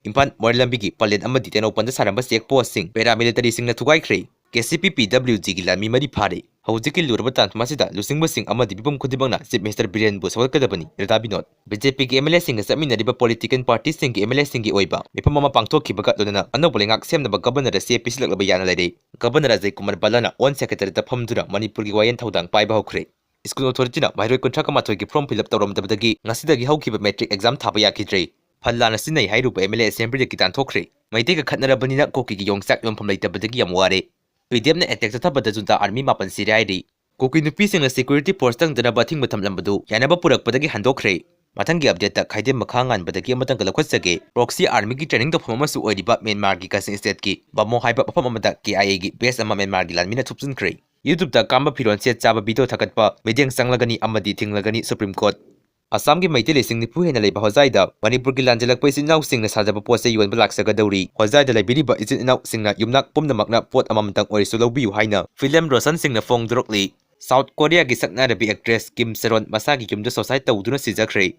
Impan Morlambigi Palet Amadi Open the Saramba Sek Posting, paramilitary sing na Tugaikre, KCPPWG Gilami Madi Pari, Hauziki Lurabatan Masida, losing Musing Amadi Bibum Kudibana, Zip Mr. Brian Buswal Kadabani, Redabinot, BJP MLS sing a seminary political party sing MLS singi Oiba, Mipamama Pangto Kibakatuna, a noble accent of a governor as a piece of Bayana lady, Governor as a Kumar Balana, one secretary the Pamdura, Manipuri Wayan Taudang, Paiba Hokre. School authority Maheiroi Contracamatoki from Philip Torom Tabagi, Nasidagi Hoki Matric exam Thaba Yakhidre. Pallana Sinai Hairupa MLA Assembly Kitan Tokre. May take a Katnarabanina Koki Yong Sak from later Badagi Amware. We demna attack Chathabada Junta Army Mapan Sire. Koki no piece in a security posting the Nabating Matam Lambadu, Yanaba Purak Badagi Handokre. Matangi update Kaidem Makangan Badagi Matangalakwasage, Proxy Army training the Homasu or department Margikas instead ki, but more hyper Pamamata Kiagi, based on Maman Margilan Minatupson Cray. YouTube the Kamba Piron set Java Bito Takatpa, Mediang Sanglagani Amadi Tinglagani Supreme Court. Assam ki maitili sing ni puhe na leiba Hozaida, Manipur ki lanjalak pa isin inaw sing na sajaba po sa yuan balak sa gadawri. Hozaida lay biniba isin inaw sing na yumnak pum na magna pot amamantang orisulaw biyu hay na. Film Rosan sing na Fong Drokli. South Korea ki sakna na bi actress Kim Seron masagi kim do society tawdo na si Zakre.